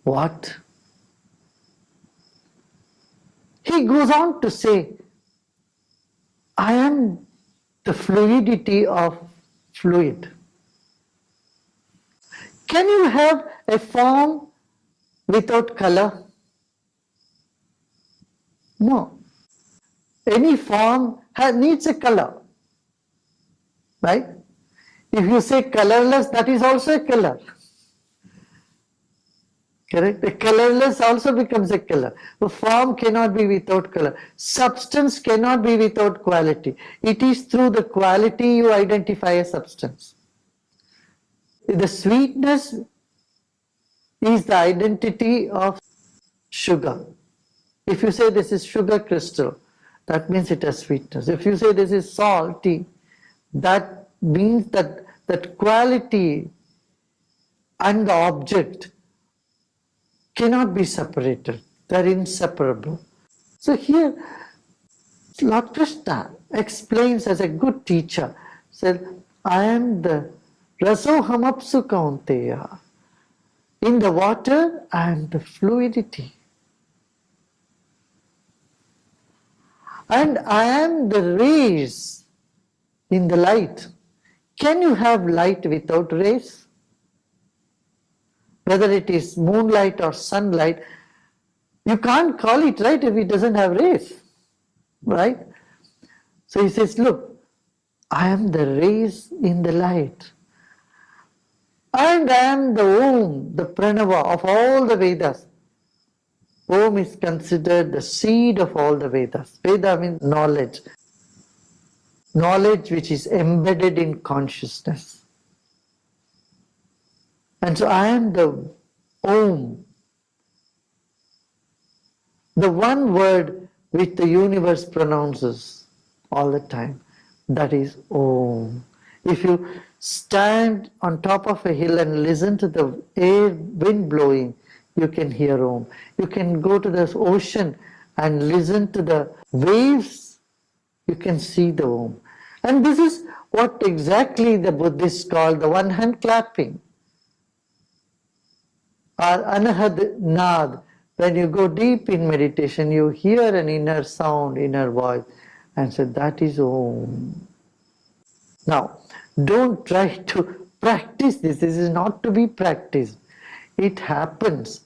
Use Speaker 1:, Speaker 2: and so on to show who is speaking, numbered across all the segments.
Speaker 1: What? He goes on to say, I am the fluidity of fluid. Can you have a form without color? No. Any form needs a color, right? If you say colorless, that is also a color. Correct? A colorless also becomes a color. A form cannot be without color. Substance cannot be without quality. It is through the quality you identify a substance. The sweetness is the identity of sugar. If you say this is sugar crystal, that means it has sweetness. If you say this is salty, that means that quality and the object cannot be separated. They are inseparable. So here, Lord Krishna explains as a good teacher, said, I am the rasohamapsu kaunteya. In the water, I am the fluidity. And I am the rays in the light. Can you have light without rays? Whether it is moonlight or sunlight, you can't call it light if it doesn't have rays, right? So he says, look, I am the rays in the light. And I am the Om, the Pranava of all the Vedas. Om is considered the seed of all the Vedas. Veda means knowledge. Knowledge which is embedded in consciousness. And so I am the Om. The one word which the universe pronounces all the time. That is Om. If you stand on top of a hill and listen to the air, wind blowing, you can hear Om. You can go to the ocean and listen to the waves, you can see the Om. And this is what exactly the Buddhists call the one hand clapping. Or anahad nad. When you go deep in meditation, you hear an inner sound, inner voice, and say, that is Om. Now, don't try to practice this. This is not to be practiced. It happens.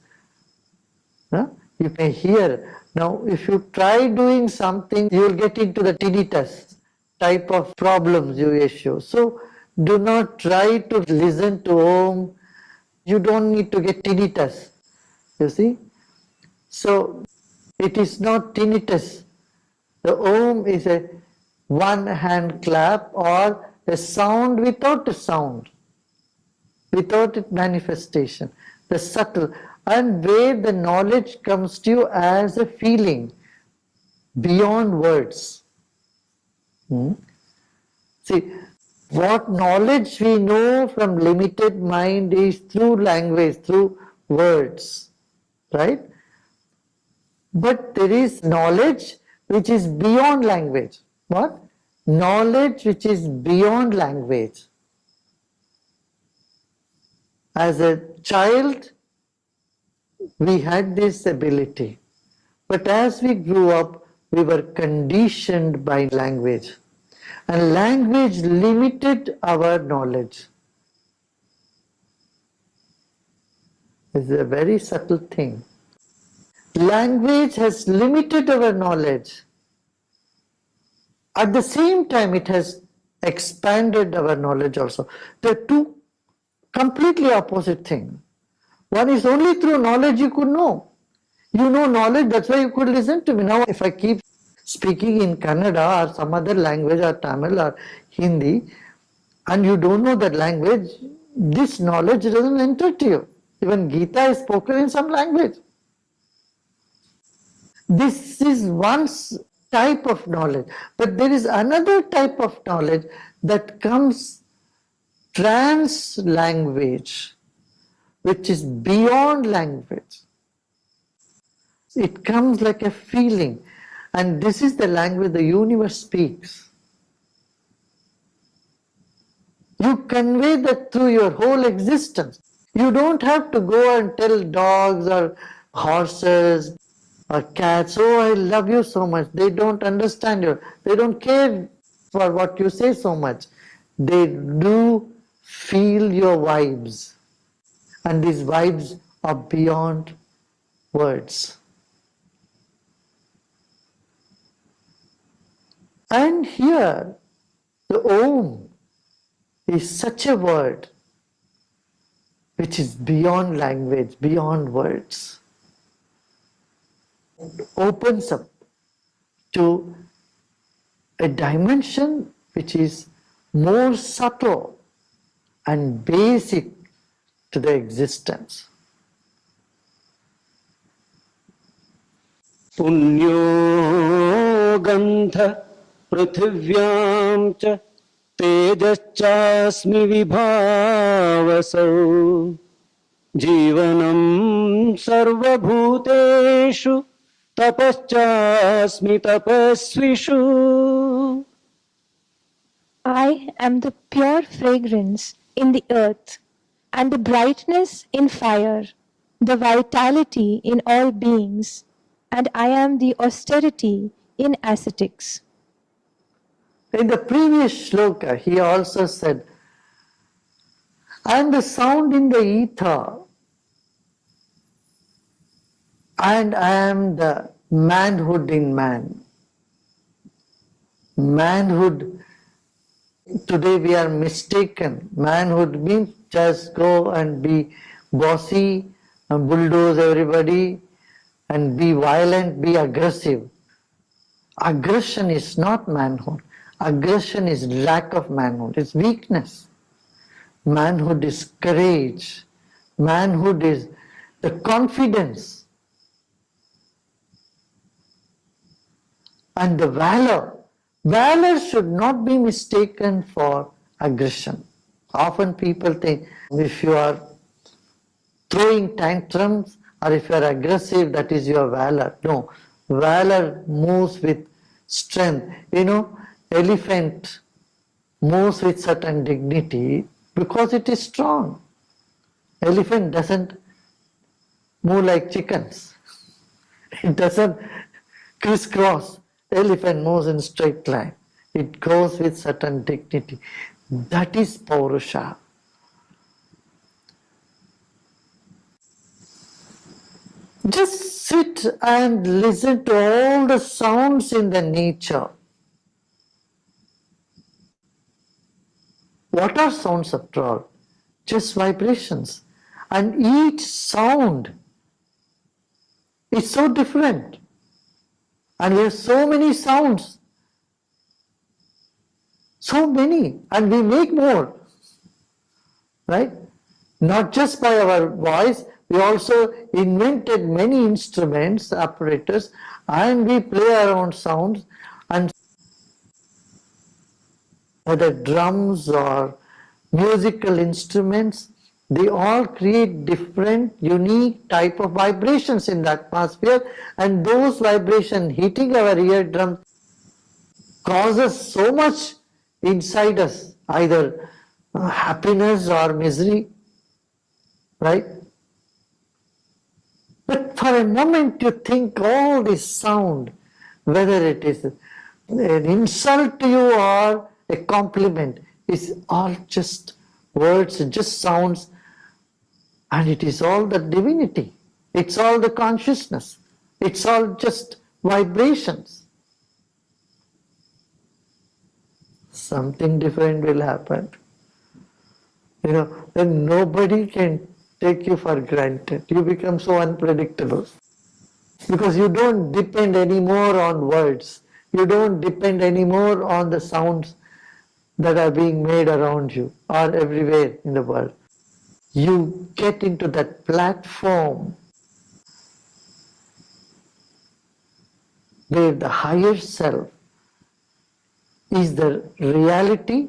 Speaker 1: Huh? You may hear. Now, if you try doing something, you will get into the tinnitus type of problems you issue. So, do not try to listen to Om. You don't need to get tinnitus. You see? So, it is not tinnitus. The Om is a one hand clap or a sound without a sound, without its manifestation, the subtle, and where the knowledge comes to you as a feeling beyond words. See, what knowledge we know from limited mind is through language, through words, right? But there is knowledge which is beyond language. What? Knowledge which is beyond language. As a child, we had this ability. But as we grew up, we were conditioned by language. And language limited our knowledge. It's a very subtle thing. Language has limited our knowledge. At the same time, it has expanded our knowledge also. They are two completely opposite things. One is only through knowledge you could know. You know knowledge, that's why you could listen to me. Now, if I keep speaking in Kannada or some other language or Tamil or Hindi, and you don't know that language, this knowledge doesn't enter to you. Even Gita is spoken in some language. This is one type of knowledge. But there is another type of knowledge that comes trans-language, which is beyond language. It comes like a feeling. And this is the language the universe speaks. You convey that through your whole existence. You don't have to go and tell dogs or horses or cats, oh, I love you so much. They don't understand you. They don't care for what you say so much. They do feel your vibes. And these vibes are beyond words. And here, the Om is such a word which is beyond language, beyond words. It opens up to a dimension which is more subtle and basic to the existence.
Speaker 2: Punyo gandha prithvyam cha tejaschasmi vibhavasau Jivanam sarvabhuteshu tapaschasmi tapasvishu.
Speaker 3: I am the pure fragrance in the earth, and the brightness in fire, the vitality in all beings, and I am the austerity in ascetics.
Speaker 1: In the previous shloka, he also said, I am the sound in the ether, and I am the manhood in man. Manhood, today we are mistaken. Manhood means just go and be bossy and bulldoze everybody and be violent, be aggressive. Aggression is not manhood. Aggression is lack of manhood, it's weakness. Manhood is courage. Manhood is the confidence and the valor. Valor should not be mistaken for aggression. Often people think if you are throwing tantrums or if you are aggressive, that is your valor. No, valor moves with strength. You know, elephant moves with certain dignity because it is strong. Elephant doesn't move like chickens. It doesn't crisscross. Elephant moves in straight line. It goes with certain dignity. That is Paurusha. Just sit and listen to all the sounds in the nature. What are sounds after all? Just vibrations. And each sound is so different. And we have so many sounds. So many. And we make more. Right? Not just by our voice, we also invented many instruments, apparatus, and we play our own sounds. And whether drums or musical instruments, they all create different, unique type of vibrations in the atmosphere, and those vibrations hitting our eardrum causes so much inside us, either happiness or misery, right? But for a moment you think all this sound, whether it is an insult to you or a compliment, is all just words, just sounds, and it is all the divinity. It's all the consciousness. It's all just vibrations. Something different will happen. You know, then nobody can take you for granted. You become so unpredictable. Because you don't depend anymore on words. You don't depend anymore on the sounds that are being made around you or everywhere in the world. You get into that platform where the higher self is the reality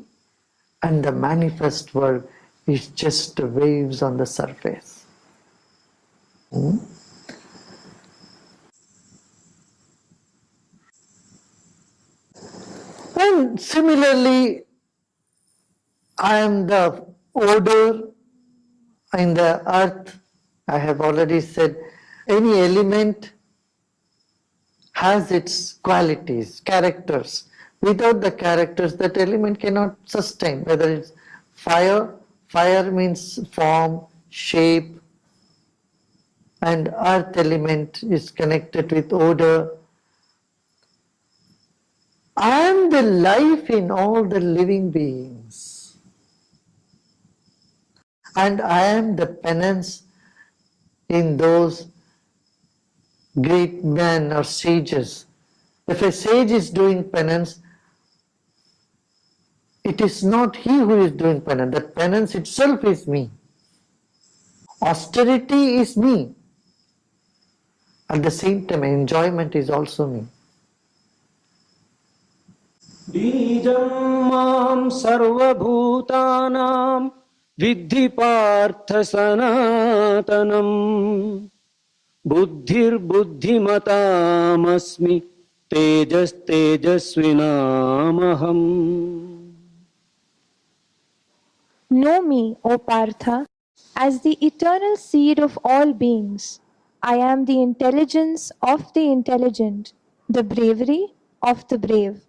Speaker 1: and the manifest world is just the waves on the surface. And similarly, I am the odor, in the earth, I have already said, any element has its qualities, characters. Without the characters, that element cannot sustain. Whether it's fire, fire means form, shape, and earth element is connected with odor. I am the life in all the living beings, and I am the penance in those great men or sages. If a sage is doing penance, it is not he who is doing penance. That penance itself is me. Austerity is me. At the same time, enjoyment is also me.
Speaker 2: बीजं मां सर्वभूतानां विद्धि Partha सनातनम् बुद्धिर्बुद्धिमतामस्मि तेजस्तेजस्विनामहम्.
Speaker 3: Know me, O Partha, as the eternal seed of all beings. I am the intelligence of the intelligent, the bravery of the brave.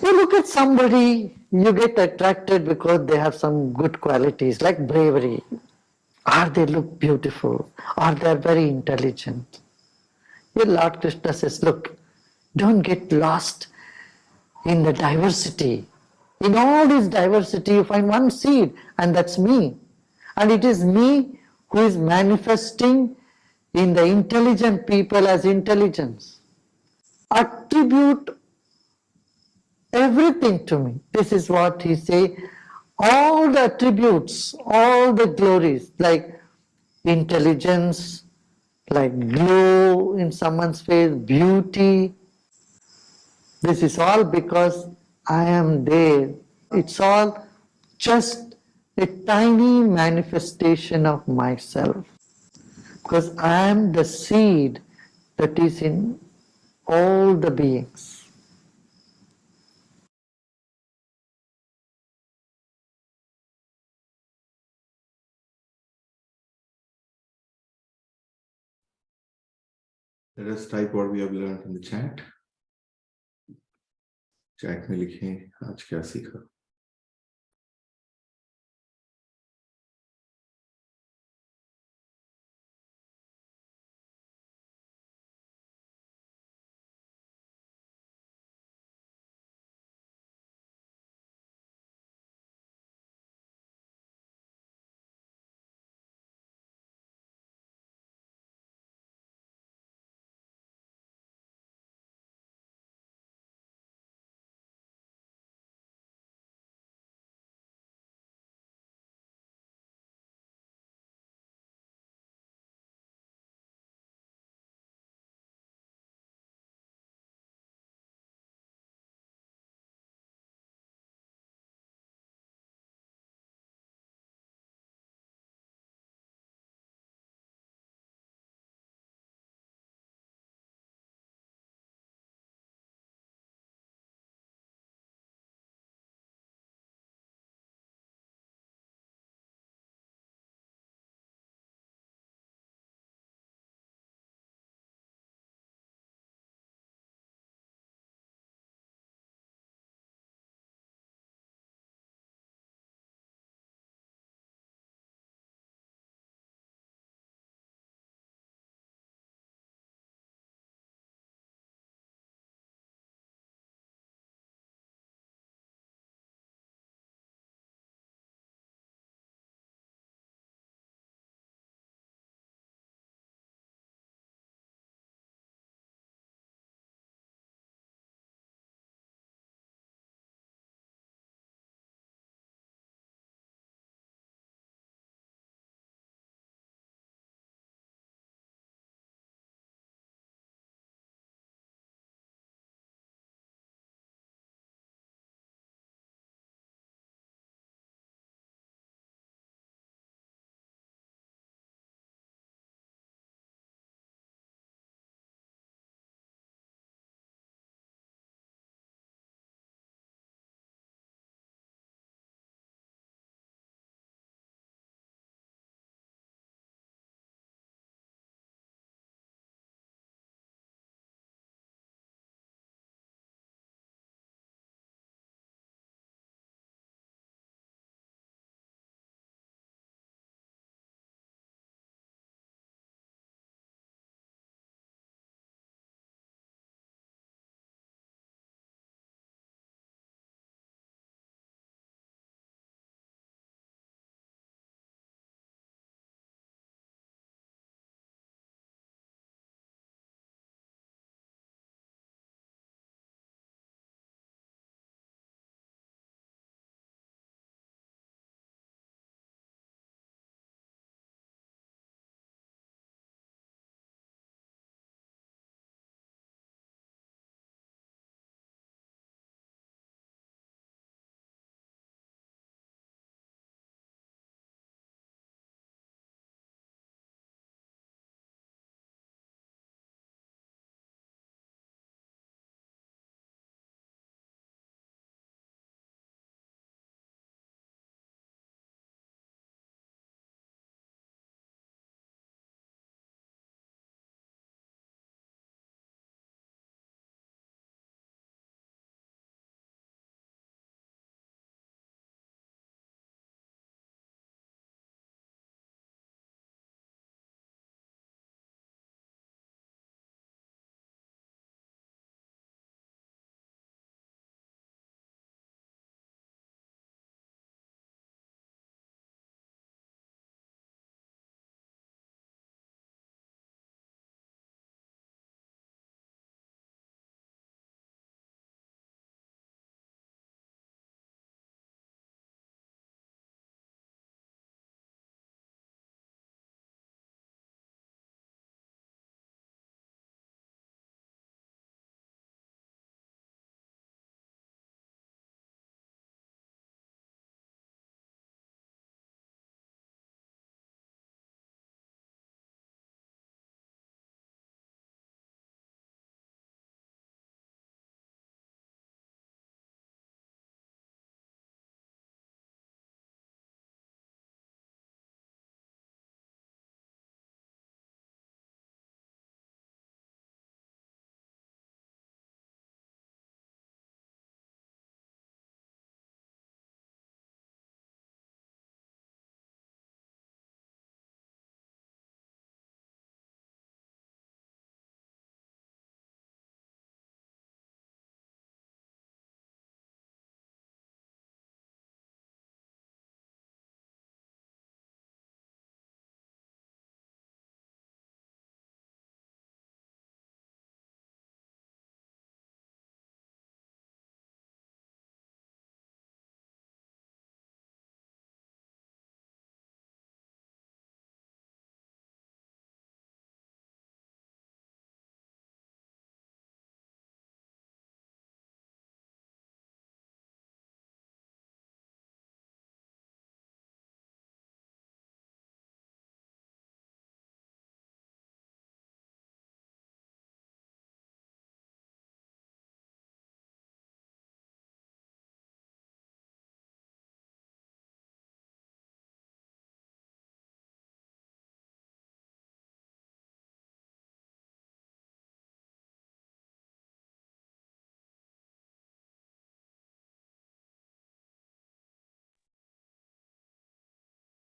Speaker 1: You look at somebody, you get attracted because they have some good qualities like bravery, or they look beautiful, or they are very intelligent. Here Lord Krishna says, look, don't get lost in the diversity. In all this diversity, you find one seed, and that's me. And it is me who is manifesting in the intelligent people as intelligence. Attribute everything to me. This is what he say. All the attributes, all the glories, like intelligence, like glow in someone's face, beauty. This is all because I am there. It's all just a tiny manifestation of myself. Because I am the seed that is in all the beings.
Speaker 4: Let us type what we have learned in the chat. Chat में लिखें आज क्या सीखा.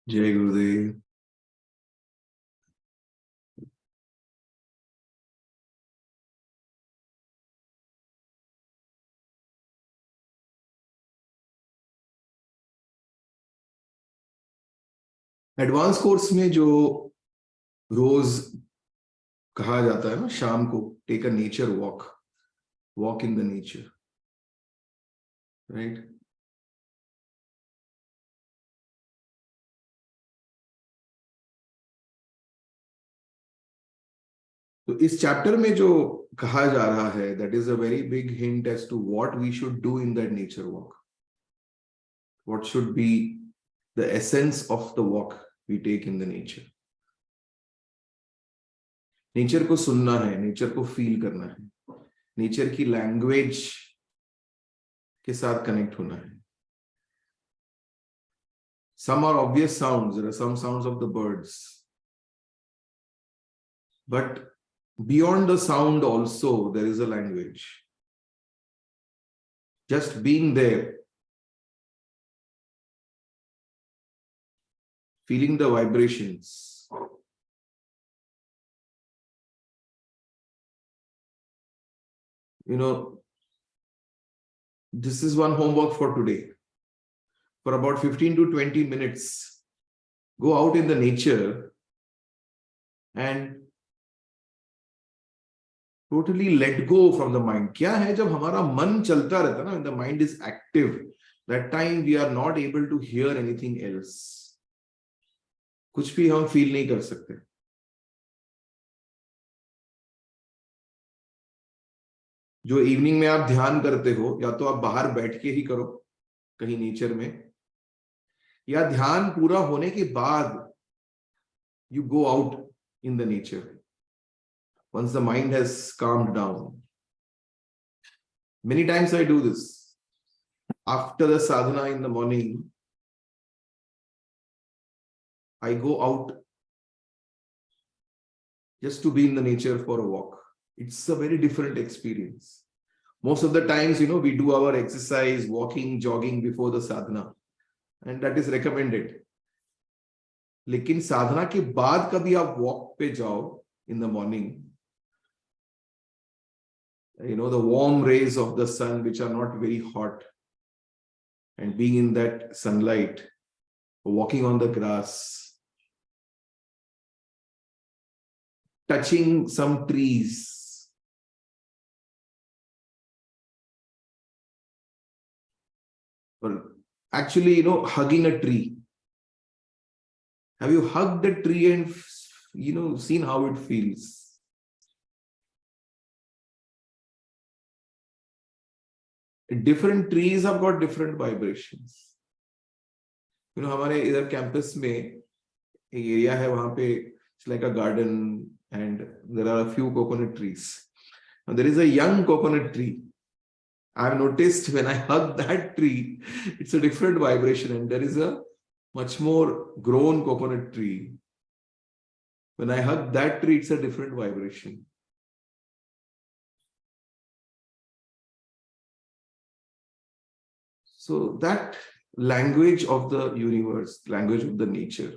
Speaker 4: Jai Gurudev. Advance course में जो रोज कहा जाता है ना शाम को, take a nature walk, walk in the nature, right? तो इस चैप्टर में जो कहा जा रहा है, that is a very big hint as to what we should do in that nature walk, what should be the essence of the walk we take in the nature. Nature को सुनना है, nature को feel करना है, nature की language के साथ connect होना है. Some are obvious sounds, there are some sounds of the birds, but beyond the sound also there is a language. Just being there, feeling the vibrations, you know, this is one homework for today. For about 15 to 20 minutes, go out in the nature and totally let go from the mind. क्या है, जब हमारा मन चलता रहता है ना, when the mind is active, that time we are not able to hear anything else. कुछ भी हम फील नहीं कर सकते. जो इवनिंग में आप ध्यान करते हो, या तो आप बाहर बैठ के ही करो कहीं नेचर में, या ध्यान पूरा होने के बाद you go out in the nature once the mind has calmed down. Many times I do this after the sadhana in the morning. I go out just to be in the nature for a walk. It's a very different experience. Most of the times, you know, we do our exercise, walking, jogging before the sadhana, and that is recommended. लेकिन साधना के बाद कभी आप walk पे जाओ in the morning, you know, the warm rays of the sun which are not very hot, and being in that sunlight, walking on the grass, touching some trees, or actually, you know, hugging a tree. Have you hugged the tree and, you know, seen how it feels? Different trees have got different vibrations. You know, हमारे इधर campus में एक area है, वहां पे it's like a garden and there are a few coconut trees. Now there is a young coconut tree. I've noticed when I hug that tree, it's a different vibration, and there is a much more grown coconut tree. When I hug that tree, it's a different vibration. So that language of the universe, language of the nature.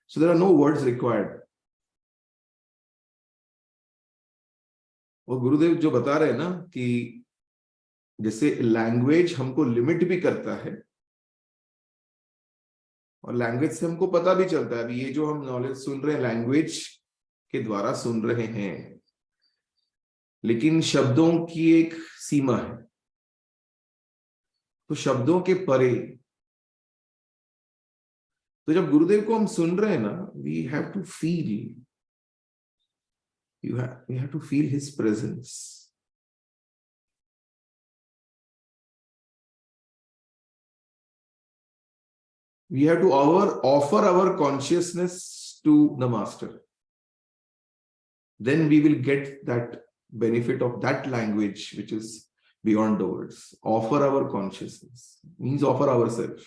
Speaker 4: So there are no words required. और गुरुदेव जो बता रहे हैं ना कि जैसे language हमको limit भी करता है, और लैंग्वेज से हमको पता भी चलता है, अभी ये जो हम नॉलेज सुन रहे हैं लैंग्वेज के द्वारा सुन रहे हैं, लेकिन शब्दों की एक सीमा है. तो शब्दों के परे, तो जब गुरुदेव को हम सुन रहे हैं ना, we have to feel, we have to feel his presence. We have to offer our consciousness to the master. Then we will get that benefit of that language which is beyond the words. Offer our consciousness means offer ourselves.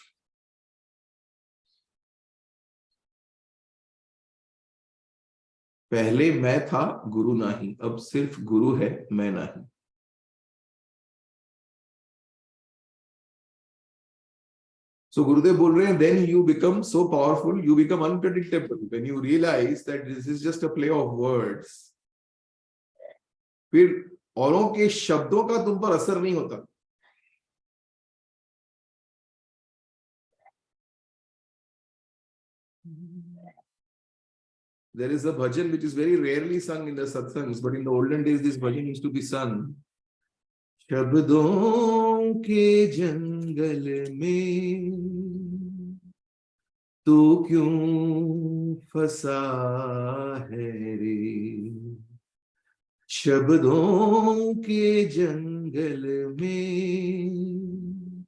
Speaker 4: पहले मैं था गुरु नहीं, अब सिर्फ गुरु है मैं नहीं. So Gurudev बोल रहे हैं, then you become so powerful, you become unpredictable when you realize that this is just a play of words. फिर औरों के शब्दों का तुम पर असर नहीं होता. There is a bhajan which is very rarely sung in the satsangs, but in the olden days this bhajan used to be sung. शब्दों के जंगल में तू क्यों फंसा है रे, शब्दों के जंगल में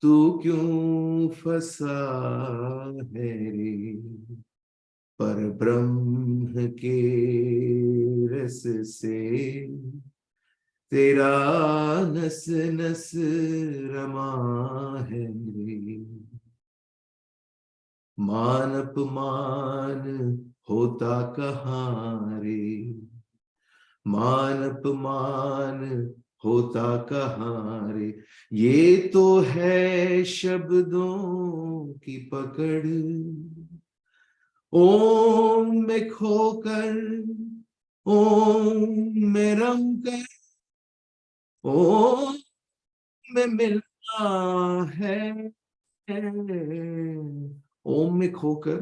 Speaker 4: तू क्यों फंसा है रे, पर ब्रह्म के रस से तेरा नस नस रमा है रे, मान अपमान होता कहाँ रे, मान अपमान होता कहाँ रे, ये तो है शब्दों की पकड़, ओम में खोकर ओम में रम कर ओम में मिलना है, ओम में खोकर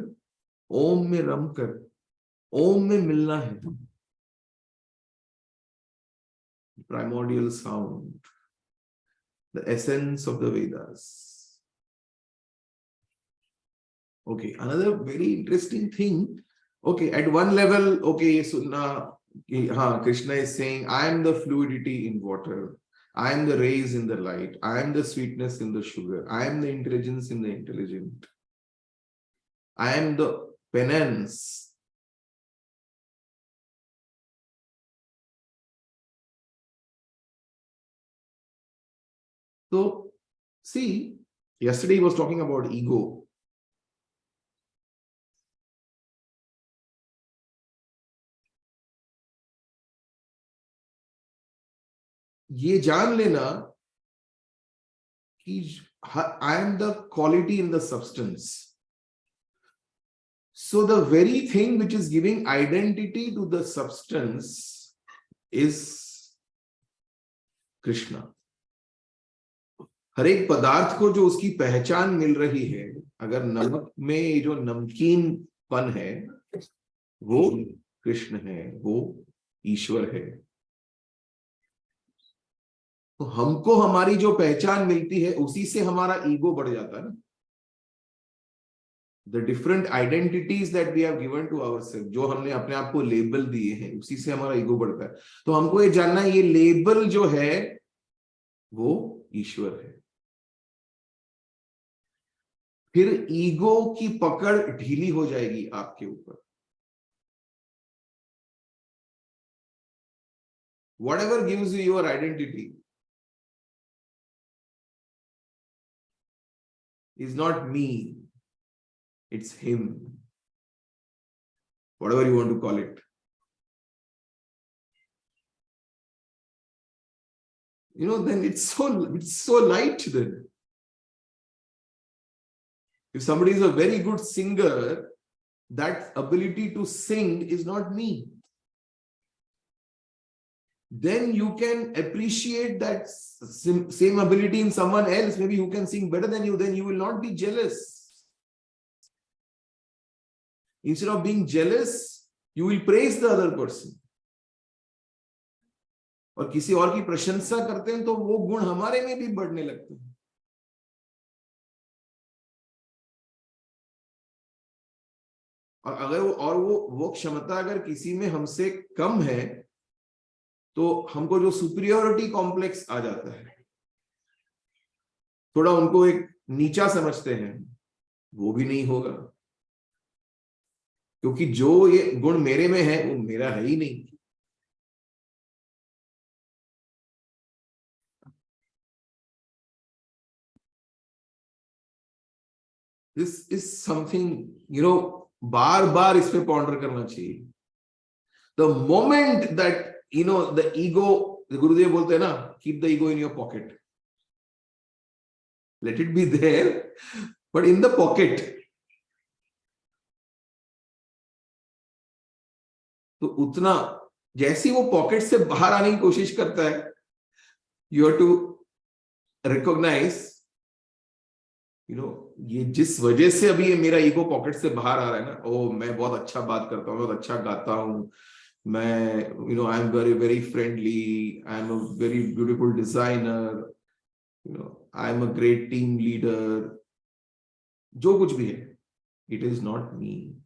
Speaker 4: ओम में रम कर ओम में मिलना है. Primordial sound, the essence of the Vedas. Okay, another very interesting thing. Okay, at one level, okay, so now Krishna is saying, I am the fluidity in water, I am the rays in the light, I am the sweetness in the sugar, I am the intelligence in the intelligent, I am the penance. So, see, yesterday he was talking about ego. ये जान लेना कि I am the quality in the substance. So the very thing which is giving identity to the substance is Krishna. हर एक पदार्थ को जो उसकी पहचान मिल रही है, अगर नमक में जो नमकीनपन है वो कृष्ण है, वो ईश्वर है. तो हमको हमारी जो पहचान मिलती है उसी से हमारा ईगो बढ़ जाता है ना. The different identities that we have given to ourselves, जो हमने अपने आप को लेबल दिए हैं, उसी से हमारा ईगो बढ़ता है. तो हमको ये जानना है, ये लेबल जो है वो ईश्वर है. फिर ईगो की पकड़ ढीली हो जाएगी आपके ऊपर. Whatever gives you your identity is not me, it's him. Whatever you want to call it. You know, then it's so light then. If somebody is a very good singer, that ability to sing is not me. Then you can appreciate that same ability in someone else. Maybe who can sing better than you, then you will not be jealous. Instead of being jealous, you will praise the other person. और किसी और की प्रशंसा करते हैं तो वो गुण हमारे में भी बढ़ने लगते हैं. और अगर वो क्षमता अगर किसी में हमसे कम है तो हमको जो सुपीरियोरिटी कॉम्प्लेक्स आ जाता है, थोड़ा उनको एक नीचा समझते हैं, वो भी नहीं होगा, क्योंकि जो ये गुण मेरे में है वो मेरा है ही नहीं. This is something, बार बार इस पे पॉन्डर करना चाहिए. The moment that the ego, the Gurudev बोलते हैं ना, keep the ego in your pocket. Let it be there, but in the pocket. तो उतना जैसी वो पॉकेट से बाहर आने की कोशिश करता है, you have to recognize, ये जिस वजह से अभी ये मेरा ईगो पॉकेट से बाहर आ रहा है ना, ओ मैं बहुत अच्छा बात करता हूँ, बहुत अच्छा गाता हूँ, मैं I am very very friendly, I am a very beautiful designer, I am a great team leader, जो कुछ भी है, it is not me.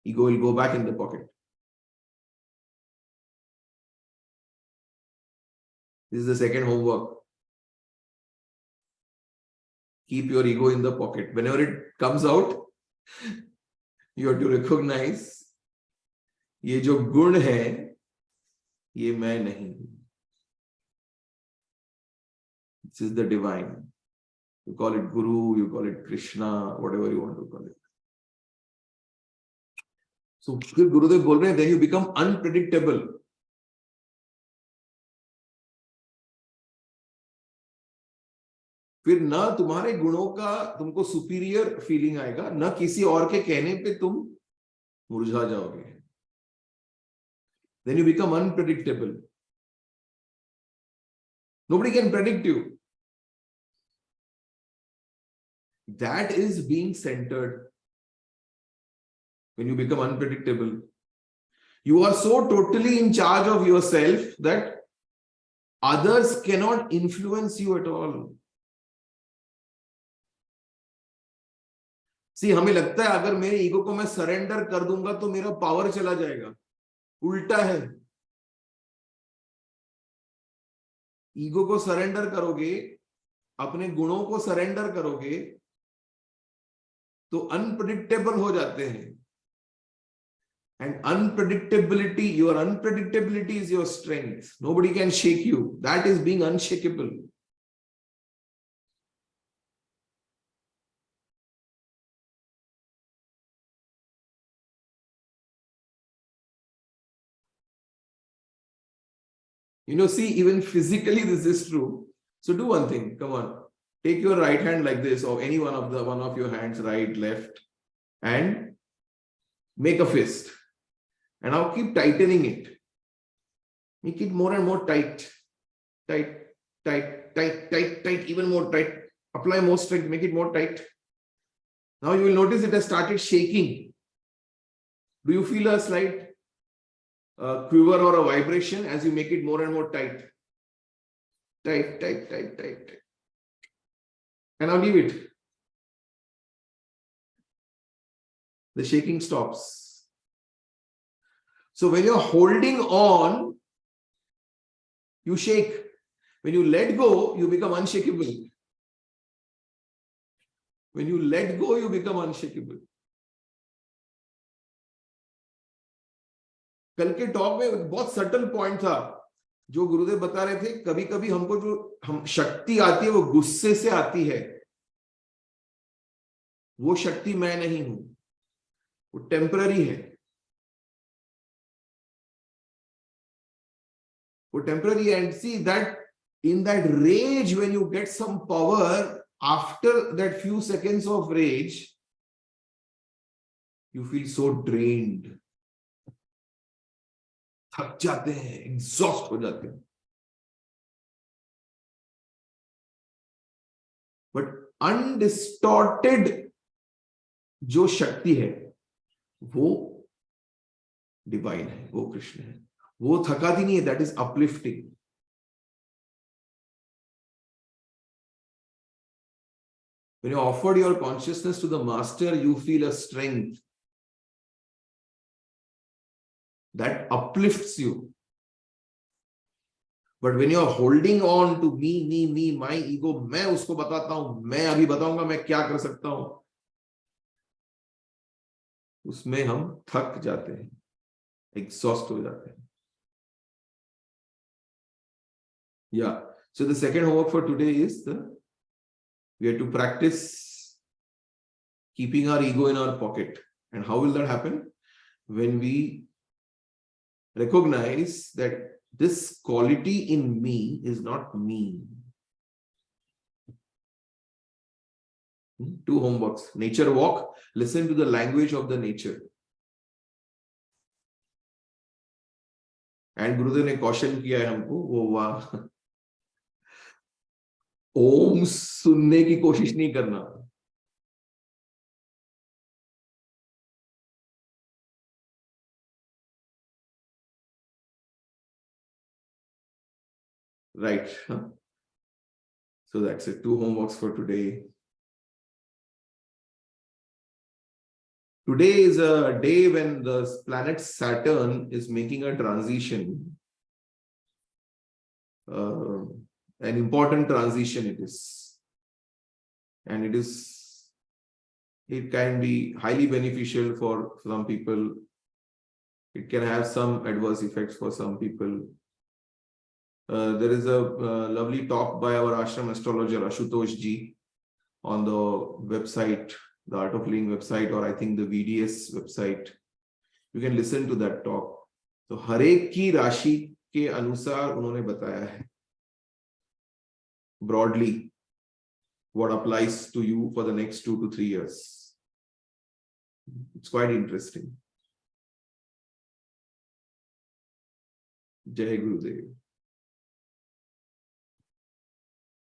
Speaker 4: Ego will go back in the pocket. This is the second homework. Keep your ego in the pocket. Whenever it comes out, you have to recognize, ये जो गुण है, ये मैं नहीं. This is the divine. You call it Guru, you call it Krishna, whatever you want to call it. So फिर गुरुदेव बोल रहे हैं, then you become unpredictable. फिर ना तुम्हारे गुणों का तुमको सुपीरियर फीलिंग आएगा, ना किसी और के कहने पे तुम मुरझा जाओगे. Then you become unpredictable. Nobody can predict you. That is being centered. When you become unpredictable, you are so totally in charge of yourself that others cannot influence you at all. See, हमें लगता है अगर मेरे ego को मैं surrender कर दूंगा तो मेरा पावर चला जाएगा. उल्टा है. ईगो को सरेंडर करोगे, अपने गुणों को सरेंडर करोगे, तो अनप्रेडिक्टेबल हो जाते हैं. And unpredictability, your unpredictability is your strength. Nobody can shake you. That is being unshakable. See, even physically this is true. So do one thing. Come on. Take your right hand like this, or any one of your hands, right, left, and make a fist. And now keep tightening it. Make it more and more tight. Tight, tight, tight, tight, tight, even more tight. Apply more strength, make it more tight. Now you will notice it has started shaking. Do you feel a slight quiver or a vibration as you make it more and more tight? Tight, tight, tight, tight. And now leave it. The shaking stops. So when you're holding on, you shake. When you let go, you become unshakable. When you let go, you become unshakable. कल के talk में बहुत subtle point था जो गुरुदेव बता रहे थे. कभी कभी हमको जो हम शक्ति आती है वो गुस्से से आती है. वो शक्ति मैं नहीं हूं, वो टेम्पररी है. वो temporary. And see that in that rage, when you get some power, after that few seconds of rage, you feel so drained. थक जाते हैं, एग्जॉस्ट हो जाते हैं. बट अनडिस्टॉर्टेड जो शक्ति है वो डिवाइन है, वो कृष्ण है. वो थकाती नहीं है. That is uplifting. When you offered your consciousness to the master, you feel a strength that uplifts you. But when you're holding on to me, my ego, मैं उसको बताता हूं, मैं अभी बताऊंगा मैं क्या कर सकता हूं, उसमें हम थक जाते हैं, एग्जॉस्ट हो जाते हैं. Yeah. So the second homework for today is we have to practice keeping our ego in our pocket. And how will that happen? When we recognize that this quality in me is not me. 2 homeworks. Nature walk, listen to the language of the nature. And Gurudev ने caution किया है हमको, वो वाह, ओम सुनने की कोशिश नहीं करना. Right. So that's it. 2 homeworks for today. Today is a day when the planet Saturn is making a transition. An important transition it is. And it can be highly beneficial for some people. It can have some adverse effects for some people. There is a lovely talk by our ashram astrologer Ashutosh ji on the website, the Art of Living website, or I think the VDS website. You can listen to that talk. So हरेक की राशि के अनुसार उन्होंने बताया है broadly what applies to you for the next 2 to 3 years. It's quite interesting. Jai Gurudev.